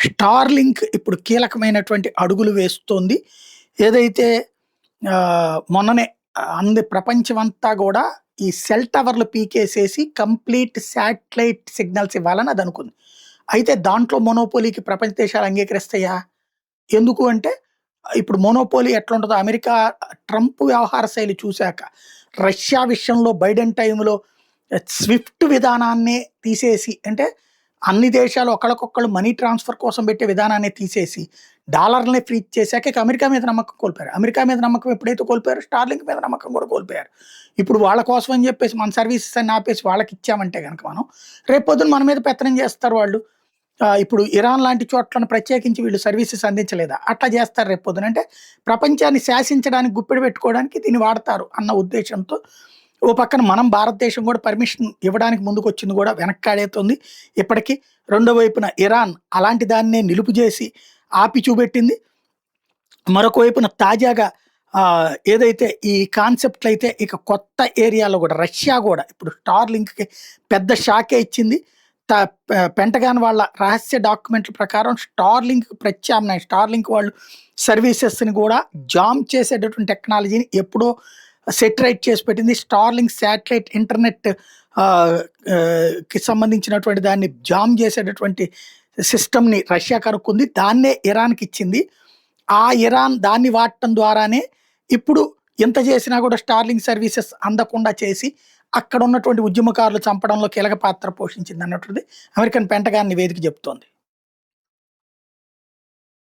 Starlink ఇప్పుడు కీలకమైనటువంటి అడుగులు వేస్తోంది. ఏదైతే మొన్ననే ప్రపంచమంతా గూడా ఈ సెల్ టవర్లు పీకేసేసి కంప్లీట్ శాటిలైట్ సిగ్నల్స్ ఇవ్వాలని అదనుకుంది. అయితే దాంట్లో మొనోపోలీకి ప్రపంచ దేశాలు అంగీకరిస్తాయా? ఎందుకు అంటే ఇప్పుడు మోనోపోలీ ఎట్లుంటదో అమెరికా ట్రంప్ వ్యవహార శైలి చూసాక, రష్యా విషయంలో బైడెన్ టైంలో స్విఫ్ట్ విధానాన్నే తీసేసి అంటే అన్ని దేశాలు ఒకళ్ళకొకళ్ళు మనీ ట్రాన్స్‌ఫర్ కోసం పెట్టే విధానాన్ని తీసేసి, డాలర్‌లనే ఫ్రీజ్ చేశాక ఇక అమెరికా మీద నమ్మకం కోల్పోయారు. అమెరికా మీద నమ్మకం ఎప్పుడైతే కోల్పోయారో స్టార్‌లింక్ మీద నమ్మకం కూడా కోల్పోయారు. ఇప్పుడు వాళ్ళ కోసం అని చెప్పేసి మన సర్వీసెస్ అన్ని ఆపేసి వాళ్ళకిచ్చామంటే గనక మనం, రేపొద్దున మన మీద పెత్తనం చేస్తారు వాళ్ళు. ఇప్పుడు ఇరాన్ లాంటి చోట్లను ప్రత్యేకించి వీళ్ళు సర్వీసెస్ అందించలేదా? అట్లా చేస్తారు రేపొద్దున. అంటే ప్రపంచాన్ని శాసించడానికి గుప్పెడు పెట్టుకోవడానికి దీన్ని వాడతారు అన్న ఉద్దేశ్యంతో ఓ పక్కన మనం భారతదేశం కూడా పర్మిషన్ ఇవ్వడానికి ముందుకొచ్చింది కూడా వెనక్కాడేతుంది. ఇప్పటికి రెండో వైపున ఇరాన్ అలాంటి దాన్నే నిలుపు చేసి ఆపి చూపెట్టింది. మరొక వైపున తాజాగా ఏదైతే ఈ కాన్సెప్ట్‌లయితే ఇక కొత్త ఏరియాలో కూడా రష్యా కూడా ఇప్పుడు స్టార్‌లింక్‌కి పెద్ద షాకే ఇచ్చింది. త పెంటగాన్ వాళ్ళ రహస్య డాక్యుమెంట్ల ప్రకారం స్టార్‌లింక్‌కి ప్రత్యామ్నాయం స్టార్‌లింక్ వాళ్ళు సర్వీసెస్‌ని కూడా జామ్ చేసేటటువంటి టెక్నాలజీని ఎప్పుడో సెటరైట్ చేసి పెట్టింది. స్టార్‌లింక్ శాటిలైట్ ఇంటర్నెట్ కి సంబంధించినటువంటి దాన్ని జామ్ చేసేటటువంటి సిస్టమ్‌ని రష్యా కనుక్కుంది. దాన్నే ఇరాన్‌కి ఇచ్చింది. ఆ ఇరాన్ దాన్ని వాడటం ద్వారానే ఇప్పుడు ఇంత చేసినా కూడా స్టార్‌లింక్ సర్వీసెస్ అందకుండా చేసి అక్కడ ఉన్నటువంటి ఉద్యమకారులు చంపడంలో కీలక పాత్ర పోషించింది అన్నటువంటిది అమెరికన్ పెంటగాన్ నివేదిక చెప్తోంది.